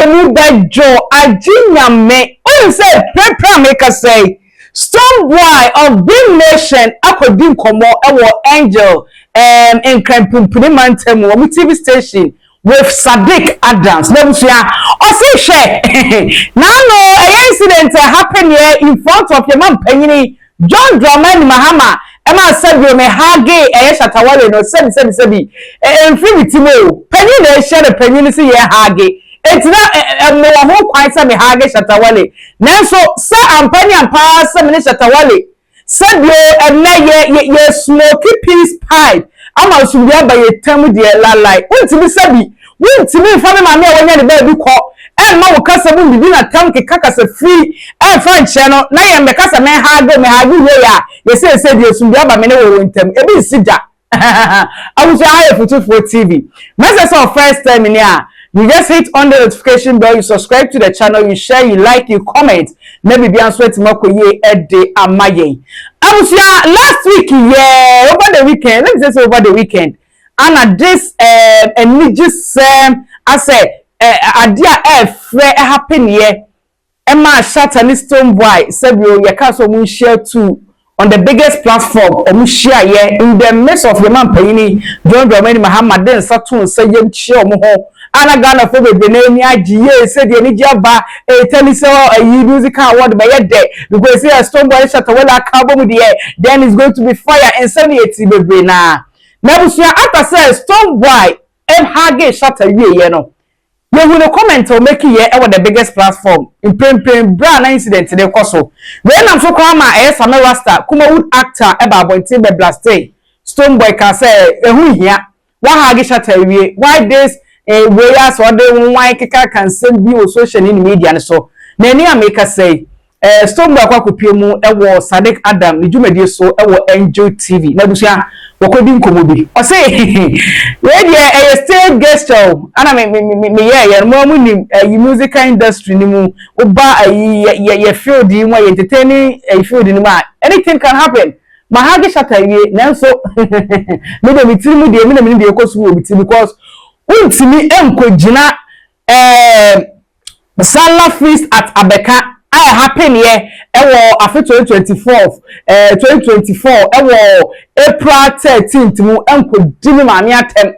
Mudajo Ajinyame. Oh, say Prepra make us say Stonebwoy of Green Nation Akodim Komo Ewo Angel in Krempumpunimantem or TV station with Sadiq Adams. Let me see. Oh, say share. Now no incident happened here in front of your mom Penny John Dramani Mahama. Emma said you may hage Shatta Wale no sebi and free timo penny they share the penny see ye hage it's not no whole quite say me hage Shatta Wale now so sir and penny and pass some Shatta Wale said you and ye smoky peace pipe ama so bia ba ye tamu de la like untimi sabi untimi fa me ma me wonya de ba bi ko ma wo kasa bu bi na tam ke kakasa free French no na ye me kasa me hage we ya ye say de sum bia ba me ne wo ntam e bi sija awuja aye FUTUFOUR TV message of first time in here you just hit on the notification bell, you subscribe to the channel, you share, you like, you comment. Maybe be answer to Makoye Ede Amaye. Last week, yeah, over the weekend, let me say over the weekend. And at this, and me just I say, idea happen here. Emma Shatta and Stonebwoy said you can't moon share too on the biggest platform or share here in the midst of the man Penny John Dramani Mahama then Saturn say you share more. Ana Ghana for the name IGA said the Nijaba a tennis or musical award by a day because here Stonebwoy Shatta Wale album the then it's going to be fire and 78 baby na. Now after say Stonebwoy and Hage Shatta you know. You will comment or make it over the biggest platform in brand incident in the Koso. When I'm so calm, Summer Rasta, Kuma wood actor, Eba Boy Blaste, Stonebwoy can say, who here? Why Hage Shatta? Why this? Whereas what they why can send you social in media and so. Nani make us say, Stonebwoy Kwakupiemu, Ewo Sadiq Adam, Nijumedi so, Ewo Angel TV. Nabusia. Wakodim komobi o say we dey state guest show ana me yeah mo munim music industry ni mu oba ye field yi mo entertaining field ni ma anything can happen ma Hage Shatta wie nanso me dey mitiri mu dey me na me dey kosu obi because untimi enkogina Sala feast at Abeka I happen here after 2024 April 13th mu enko dimi ma me atem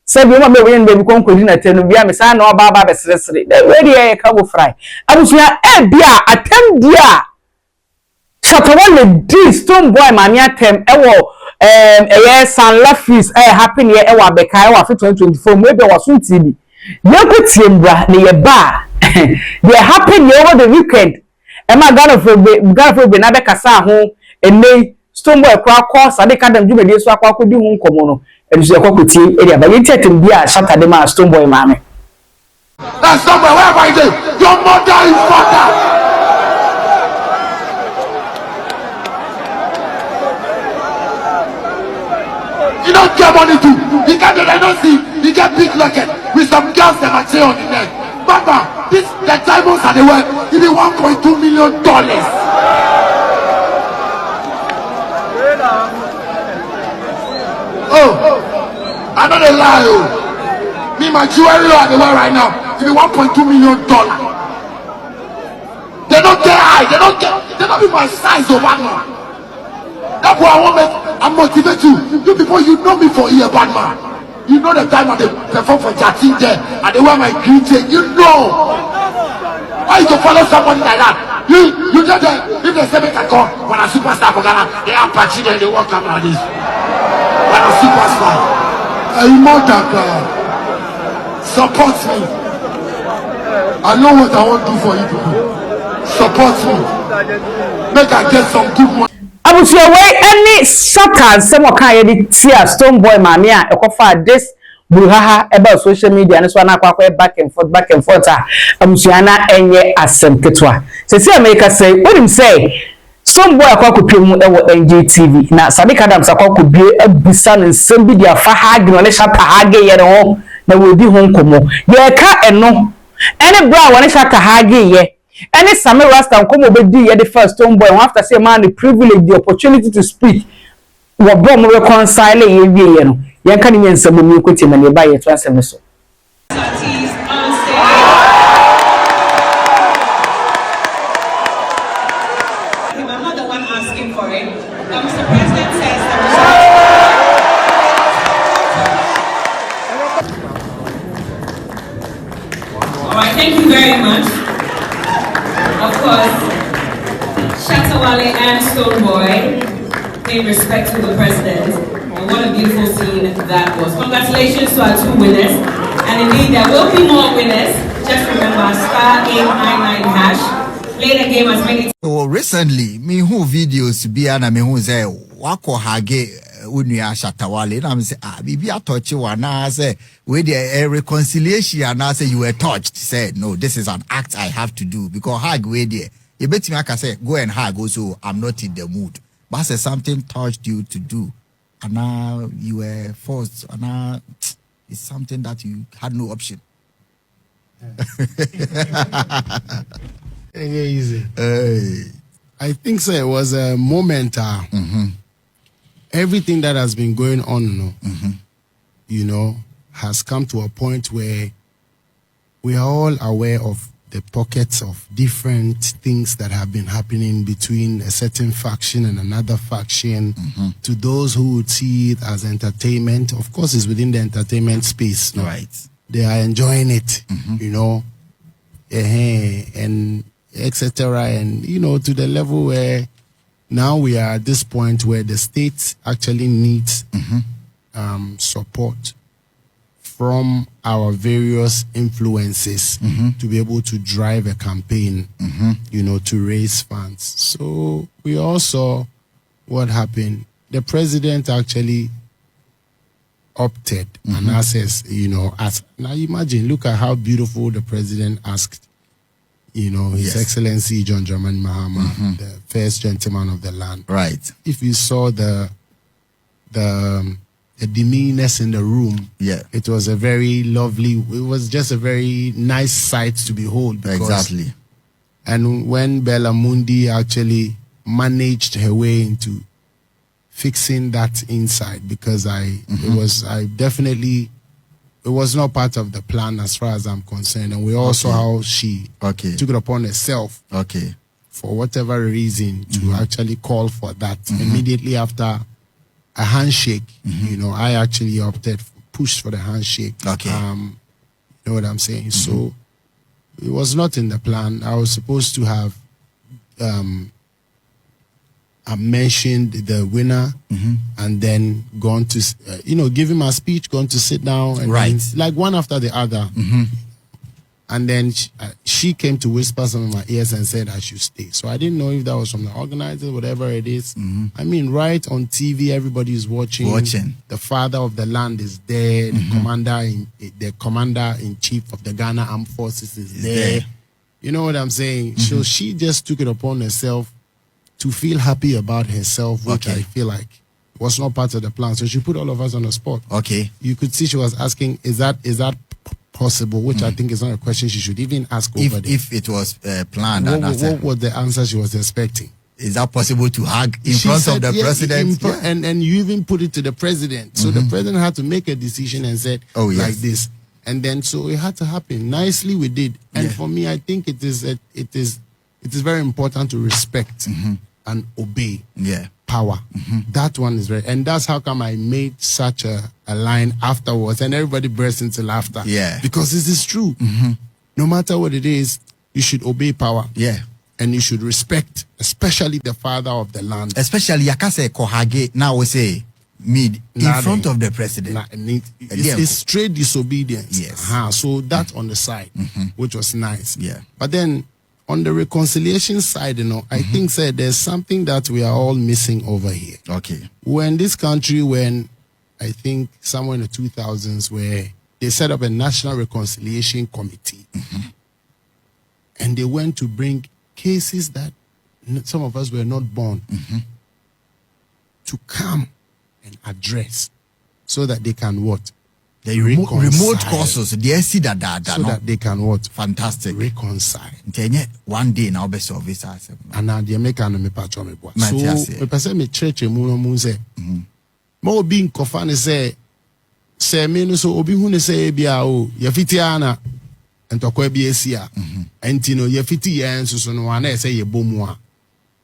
se bi ma be we nbe bi konko di na tenu bia me sa na oba ba be sresre we dey ka go fry abusia bia atem dia Shatta Wale di Stonebwoy ma me atem Sala feast happen here Abeka after 2024 mu be wasun TV yekotie mbra ne ye ba they happen over the weekend. Emma Ghana for na be kasa ho ene Stonebwoy kwa Sadiq Adam Jumedi so akwa kodi hu nkomo no edusu ekwakotie area ba yetetem bia Shatta de ma Stonebwoy ma me. That's somewhere where I say your mother is father. You don't get money too. You can't I don't see. You get big locket with some girls that are say on the neck. Baba, the diamonds are the worth. Give me $1.2 million. Oh, I know they lie. Oh. Me, my jewelry are the world right now. Give me $1.2 million. They don't get high. They don't be my size of one man. That's why I motivate you. You people, you know me for a bad man. You know the time I perform for Jatin there and they wear my greeting. You know. Why you to follow somebody like that? You just if they say me can come when a superstar for Ghana, they are patching and they walk up like this. When a superstar. Hey, mother God. Support me. I know what I want to do for you people. Support me. Make I get some good money. Abusia way any Shatta some kind of tia Stonebwoy mami a ekofa this buhaha about social media and so na akwa back and forth abusia na enye asem ketwa se America say what him say Stonebwoy akwa kopemu ewo NGTV na Sadiq Adam akwa kobie abisa ne nsem bi dia fa Hage no ne Shatta Hage ye ne ho na we di ho nkomo ye ka eno any bra woni Shatta Hage ye any Summer Rasta come over the first Stonebwoy after say man the privilege the opportunity to speak what bro mo reconcile ye wie no yan kan nyen nsam mu kwete mane ba ye to asem so Stonebwoy, that Mr. President says that all right, thank you very much. Of course, Shatta, Wale, and Stonebwoy pay respect to the president. And what a beautiful scene that was. Congratulations to our 2 winners. And indeed, there will be more winners. Just remember, *899#. Play the game as many times. So recently, me who videos be na me who say wako hage unuya Shatta Wale na me say bibi touch you na say with the reconciliation and say you were touched. Say no, this is an act I have to do because hug we there. You bet me I can say go and hug also I'm not in the mood. But say something touched you to do and now you were forced and now it's something that you had no option. Easy. I think so. It was a moment. Everything that has been going on, you know, has come to a point where we are all aware of the pockets of different things that have been happening between a certain faction and another faction. To those who would see it as entertainment, of course, it's within the entertainment space. No? Right. They are enjoying it, you know, and etc. And, you know, to the level where now we are at this point where the state actually needs support from our various influences to be able to drive a campaign, you know, to raise funds. So we all saw what happened. The president actually opted and asked, you know, now imagine, look at how beautiful the president asked, you know, His Excellency John Dramani Mahama, the first gentleman of the land. Right. If you saw the demeanors in the room, it was a very lovely, it was just a very nice sight to behold. Exactly. And when Bella Mundi actually managed her way into fixing that inside, because it was not part of the plan as far as I'm concerned. And we all saw how she took it upon herself for whatever reason to actually call for that. Immediately after a handshake, you know, I actually pushed for the handshake. You know what I'm saying? So it was not in the plan. I was supposed to have I mentioned the winner and then gone to, you know, give him a speech, gone to sit down. And then, like one after the other. And then she came to whisper some of my ears and said I should stay. So I didn't know if that was from the organizer, whatever it is. I mean, right on TV, everybody is watching. The father of the land is there. The commander-in-chief of the Ghana Armed Forces is there. You know what I'm saying? So she just took it upon herself to feel happy about herself, which I feel like was not part of the plan. So she put all of us on the spot. You could see she was asking, is that possible? Which I think is not a question she should even ask over there. If it was planned. What was the answer she was expecting? Is that possible to hug in front of the president? And you even put it to the president. So the president had to make a decision and said, like this. And then so it had to happen. Nicely we did. And for me, I think it is very important to respect and obey power. That one is very, and that's how come I made such a line afterwards, and everybody burst into laughter. Because this is true. No matter what it is, you should obey power. And you should respect, especially the father of the land. Especially Yakase Kohage, now we say in front of the president. It's straight disobedience. So that on the side, which was nice. But then on the reconciliation side, you know, I think there's something that we are all missing over here. We're in this country when I think somewhere in the 2000s where they set up a National Reconciliation Committee. And they went to bring cases that some of us were not born to come and address so that they can what? The remote causes, so that they can what? Fantastic. Reconcile. One day now be solve this. And now the American me patch me boy. So me person me church mu say. Mo obi nkofa ne say me no so obi hu ne say bia o ye fiti ana entokwa bi esia. Enti no ye fiti ye nso so no ana say ye bomu a.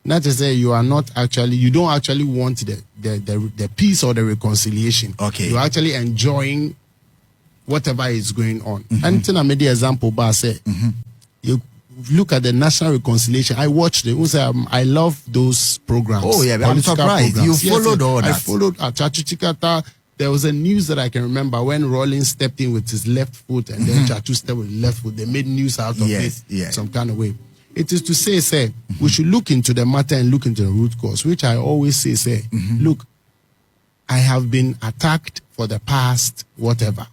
Not to say you are not actually, you don't actually want the peace or the reconciliation. Okay. You're actually enjoying whatever is going on. And then I made the example, but I say, you look at the national reconciliation. I watched it. I love those programs. Oh yeah, I'm surprised. Programs. You followed all that. I followed Chachuchikata. There was a news that I can remember when Rollins stepped in with his left foot and then Chachu stepped with his left foot. They made news out of it some kind of way. It is to say, we should look into the matter and look into the root cause, which I always say, look, I have been attacked for the past, whatever.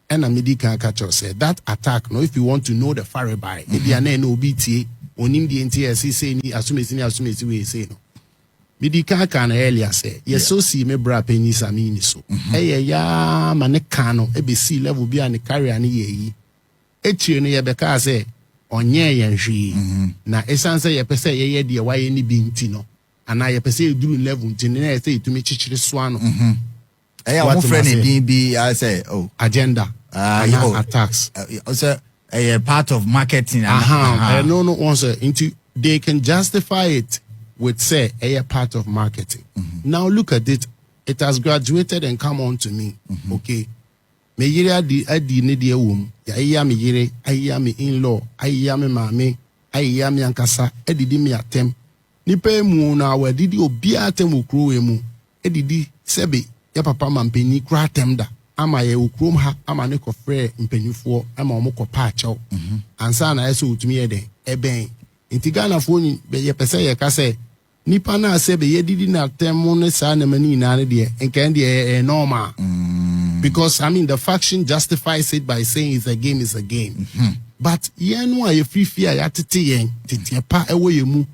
And Amidi can catch us say that attack. No, if you want to know the Farabai, if you are no BTA, onim the NTS say ni assume we say no. Midi can earlier say yes, so see me bra penny samini so. Hey ya manekano ABC level be an carry ani ye. Echi no ye beka say onye yen hwi. Na esan say ye pese ye de why ni bi nti no. Ana ye pese duru level nti na say to me chichiri so ano. What friend be I say agenda. Attacks. Also a part of marketing. No, also into they can justify it with say a part of marketing. Now look at it. It has graduated and come on to me. Okay. Me yire adi ne de wom. Ya me yire, ayi me in-law, ayi me mame, ayi me ankasa, edidi me atem. Nipa mu na we didi obi atem okro emu. Edidi sebe ya papa mampeni kra atem da. Ama ye ukrom ha ama ne kofre mpanifo ama omo kopa achew ansa na yeso utumi ye den eben intigana fo ni ye pese ye ka se nipa na se be ye didi na temo ne sa na mani na ne de enkan de normal because I mean the faction justifies it by saying it's a game but ye no a ye free fear ya tete yen tete pa ewo ye mu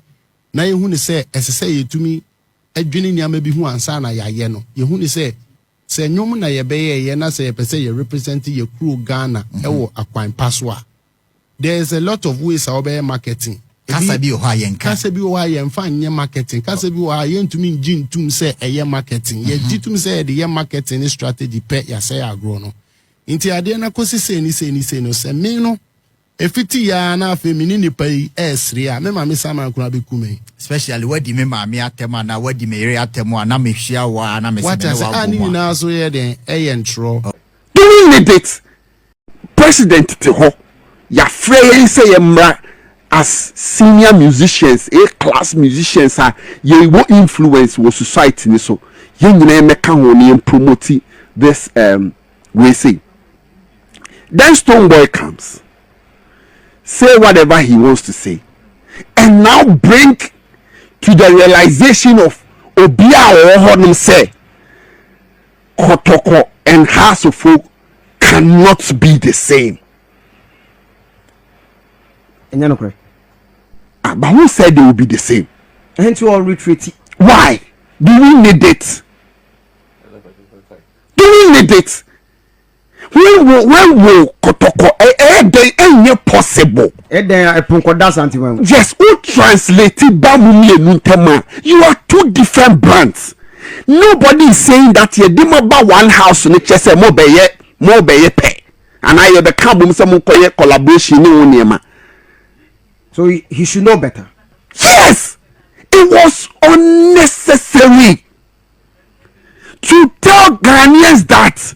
na ye hu ne se esese ye tumi adwene ni ama bi hu ansa na ya ye no ye hu ne se se nyom na ye beye ye na se ye pese ye represent ye crew Ghana ewo akwan paswa. There is a lot of ways how be marketing. Kasa bi o ha yen ka. Kasa bi o ha yen fa nye marketing. Kasa bi o ha yen tumi ngin tum se eye marketing. Ye jitum se the marketing strategy pe ya se agro no. Inti ade na kosi se ni no se me no efiti ya na afi mini ni pai esri a me ma me sama kura be kume. Especially where the me atema na where the me atema na me hia wa na me se what I say ani na so ye den entro doing with it president te ho ya frey say yemra as senior musicians class musicians ye wo influence wo society ni so ye nyina me ka ho ni promote this we say then Stonebwoy comes say whatever he wants to say and now bring to the realization of obia or honum say Kotoko and House of Folk cannot be the same. And you're not correct. But who said they will be the same? And you all retreat. Why? Do we need it? Do we need it? When will Kotoko ain't possible? Yes, who translated Bamumi and Nuntema? You are two different brands. Nobody is saying that you didn't buy one house and it's a more pay. And I have a carbon some collaboration in Unima. So he should know better. Yes, it was unnecessary to tell Ghanaians that.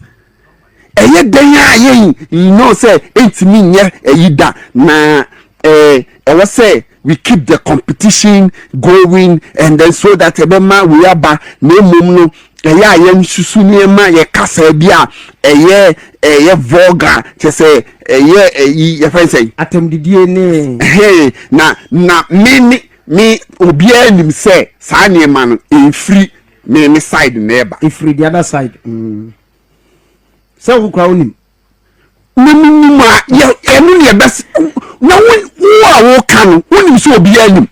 You know, say it's me yeah, na I say we keep the competition going and then so that ebema we aba na emom no ye nsusu niema ye kasa bia ye vulgar che say ye friend say atemdidie ne na me obia nim say sa niema no free me side neighbor free the other side so who crown him ma enu ye best na wo kan wonim so obi anim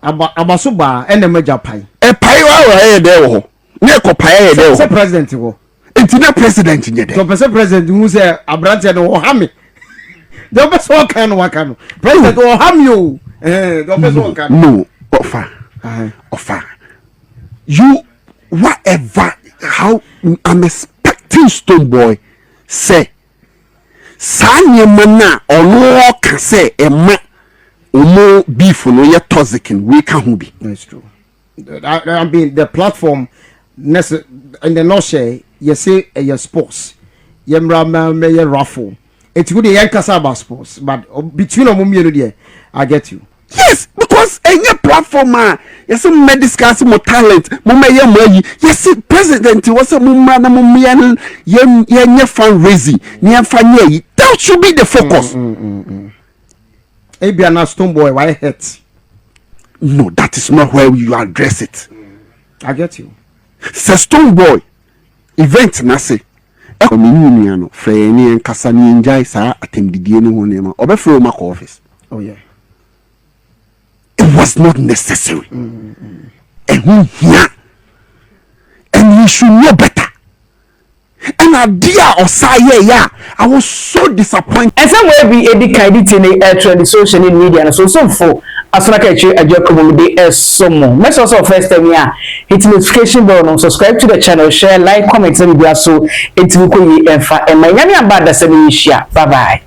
abaso ba ene maja pai pai wa de wo ne ko pai de wo se president wo enti na president nye de so president who say abrante no wo hame do be so kan wa kan president wo hame o do be so kan no offer you whatever how I'm expecting Stonebwoy say Sanya mana ono ka say ema omo beef no ye toxic and we can be. That's true. I mean the platform in the North Share, you say your sports. You raffle. It's good to kasa about sports, but between them, I get you. Yes, because any platform, yes, some discuss more talent, more yes, president was a mumma, ye fundraising, near funny. That should be the focus. Maybe I'm not Stonebwoy, why hurt? No, that is not where you address it. I get you. Say Stonebwoy event na say e ko mini no frɛ ni enkasa ni enjai sa atemdidie ne ho nema obefrɛ o maka office. Oh yeah. It was not necessary. And he should know better. And a dear or yeah, I was so disappointed. And somewhere be a kind in the social media and so for as like a joke community as some more. Let's also first time hit notification bell on subscribe to the channel, share, like, comment, and so it will go and my bad. Bye bye.